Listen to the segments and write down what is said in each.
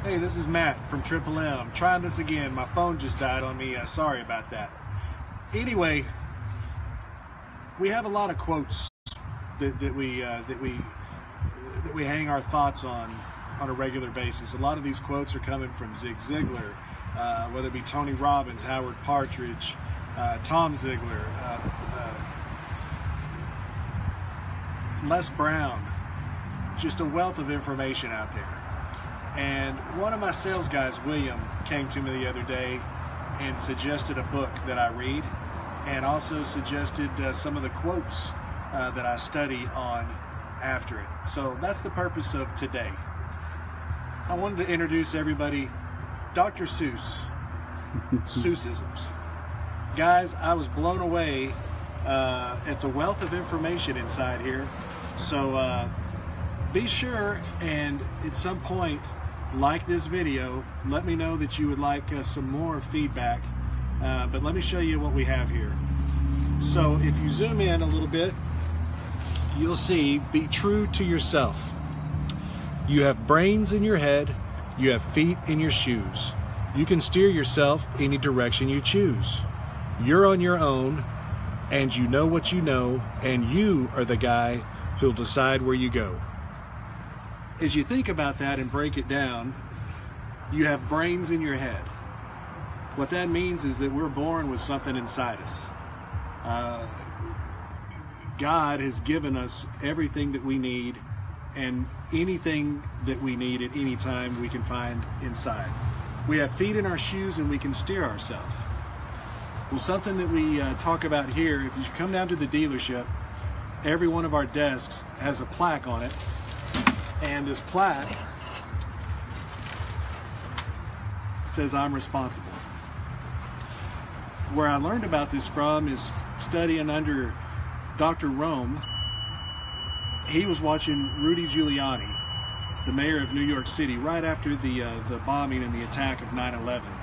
Hey, this is Matt from Triple M. Trying this again. My phone just died on me. Sorry about that. Anyway, we have a lot of quotes that we hang our thoughts on a regular basis. A lot of these quotes are coming from Zig Ziglar, whether it be Tony Robbins, Howard Partridge, Tom Ziglar, Les Brown. Just a wealth of information out there. And one of my sales guys, William, came to me the other day and suggested a book that I read, and also suggested some of the quotes that I study on after it. So that's the purpose of today. I wanted to introduce everybody Dr. Seuss, Seuss-isms. Guys, I was blown away at the wealth of information inside here. So be sure and at some point like this video. Let me know that you would like some more feedback, but let me show you what we have here. So if you zoom in a little bit, you'll see, be true to yourself. You have brains in your head, you have feet in your shoes. You can steer yourself any direction you choose. You're on your own, and you know what you know, and you are the guy who'll decide where you go. As you think about that and break it down, you have brains in your head. What that means is that we're born with something inside us. God has given us everything that we need, and anything that we need at any time we can find inside. We have feet in our shoes and we can steer ourselves. Well, something that we talk about here, if you come down to the dealership, every one of our desks has a plaque on it. And this plaque says, "I'm responsible." Where I learned about this from is studying under Dr. Rome. He was watching Rudy Giuliani, the mayor of New York City, right after the bombing and the attack of 9/11.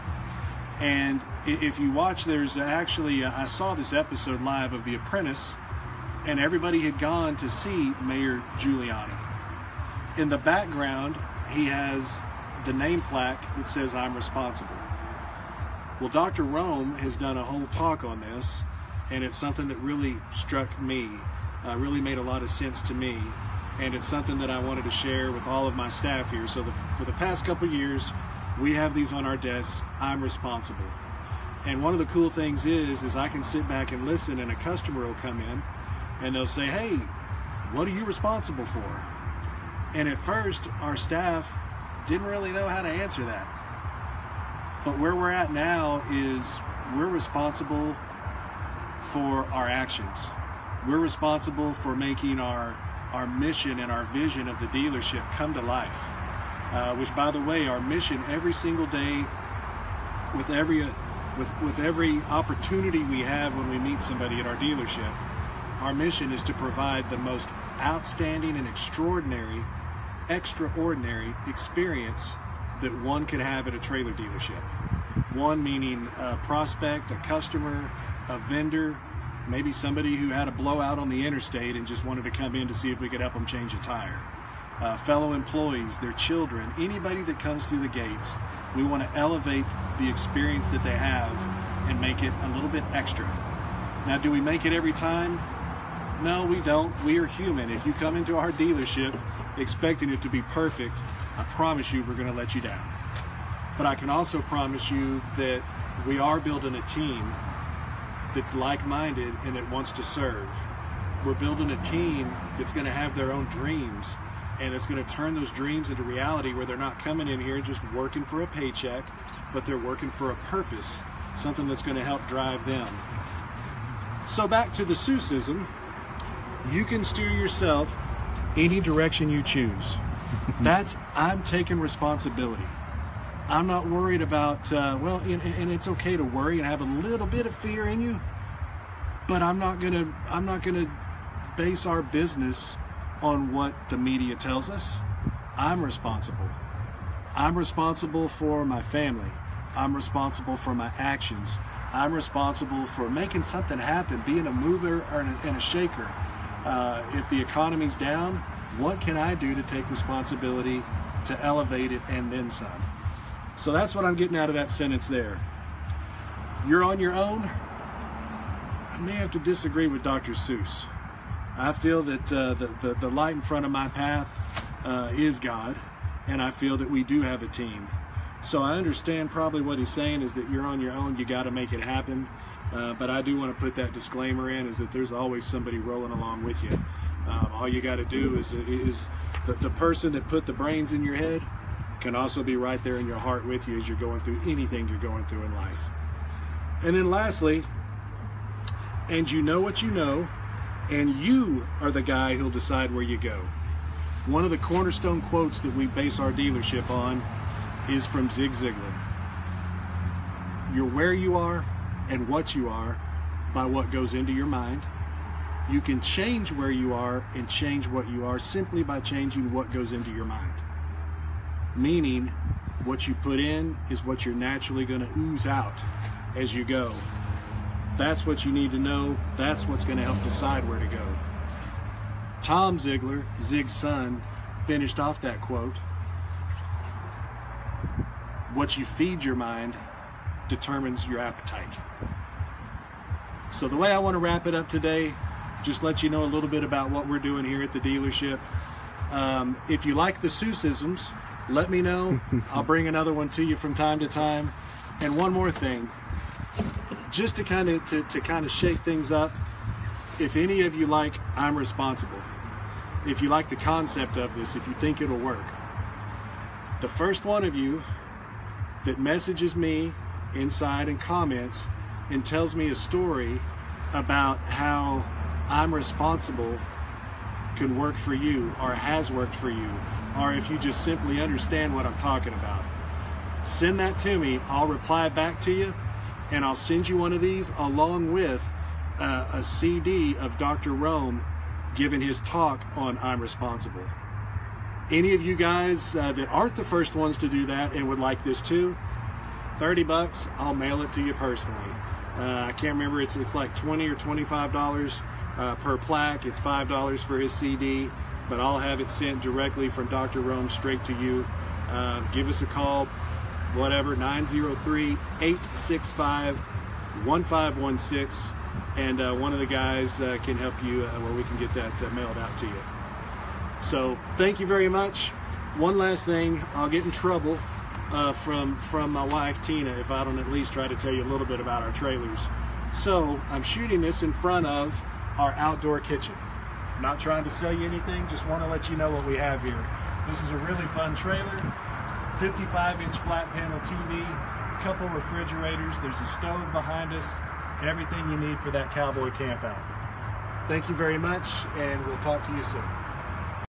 And if you watch, there's actually, I saw this episode live of The Apprentice, and everybody had gone to see Mayor Giuliani. In the background, he has the name plaque that says, "I'm responsible." Well, Dr. Rome has done a whole talk on this, and it's something that really struck me, really made a lot of sense to me, and it's something that I wanted to share with all of my staff here. So for the past couple years, we have these on our desks, "I'm responsible." And one of the cool things is I can sit back and listen, and a customer will come in, and they'll say, "Hey, what are you responsible for?" And at first, our staff didn't really know how to answer that. But where we're at now is we're responsible for our actions. We're responsible for making our mission and our vision of the dealership come to life. Which, by the way, our mission every single day, with every opportunity we have when we meet somebody at our dealership, our mission is to provide the most outstanding and extraordinary experience that one could have at a trailer dealership. One meaning a prospect, a customer, a vendor, maybe somebody who had a blowout on the interstate and just wanted to come in to see if we could help them change a tire. Fellow employees, their children, anybody that comes through the gates, we want to elevate the experience that they have and make it a little bit extra. Now, do we make it every time? No, we don't. We are human. If you come into our dealership expecting it to be perfect, I promise you we're going to let you down. But I can also promise you that we are building a team that's like-minded and that wants to serve. We're building a team that's going to have their own dreams, and it's going to turn those dreams into reality, where they're not coming in here just working for a paycheck, but they're working for a purpose, something that's going to help drive them. So back to the Seuss-ism, you can steer yourself any direction you choose. That's, I'm taking responsibility. I'm not worried about, well, and it's okay to worry and have a little bit of fear in you, but I'm not gonna base our business on what the media tells us. I'm responsible. I'm responsible for my family. I'm responsible for my actions. I'm responsible for making something happen, being a mover and a shaker. If the economy's down, What can I do to take responsibility to elevate it and then some? So that's what I'm getting out of that sentence there. You're on your own. I may have to disagree with Dr. Seuss. I feel that the light in front of my path is God, and I feel that we do have a team. So I understand probably what he's saying is that you're on your own, you got to make it happen. But I do want to put that disclaimer in, is that there's always somebody rolling along with you. All you got to do is the person that put the brains in your head can also be right there in your heart with you as you're going through anything you're going through in life. And then lastly, and you know what you know, and you are the guy who'll decide where you go. One of the cornerstone quotes that we base our dealership on is from Zig Ziglar. You're where you are and what you are by what goes into your mind. You can change where you are and change what you are simply by changing what goes into your mind. Meaning, what you put in is what you're naturally going to ooze out as you go. That's what you need to know. That's what's going to help decide where to go. Tom Ziegler, Zig's son, finished off that quote. What you feed your mind determines your appetite. So the way I want to wrap it up today, just let you know a little bit about what we're doing here at the dealership. If you like the Seuss-isms, let me know. I'll bring another one to you from time to time. And one more thing, just to kind of shake things up, if any of you like I'm Responsible, if you like the concept of this, if you think it'll work, the first one of you that messages me inside and comments and tells me a story about how I'm Responsible can work for you or has worked for you, or if you just simply understand what I'm talking about, send that to me. I'll reply back to you, and I'll send you one of these along with a CD of Dr. Rome giving his talk on I'm Responsible. Any of you guys that aren't the first ones to do that and would like this too, $30, I'll mail it to you personally. I can't remember, it's like $20 or $25 per plaque. It's $5 for his CD, but I'll have it sent directly from Dr. Rome straight to you. Give us a call, whatever, 903-865-1516, and one of the guys can help you where we can get that mailed out to you. So thank you very much. One last thing, I'll get in trouble from my wife Tina if I don't at least try to tell you a little bit about our trailers. So I'm shooting this in front of our outdoor kitchen. I'm not trying to sell you anything, just want to let you know what we have here. This is a really fun trailer, 55-inch flat panel TV, couple refrigerators, there's a stove behind us, everything you need for that cowboy camp out. Thank you very much, and we'll talk to you soon.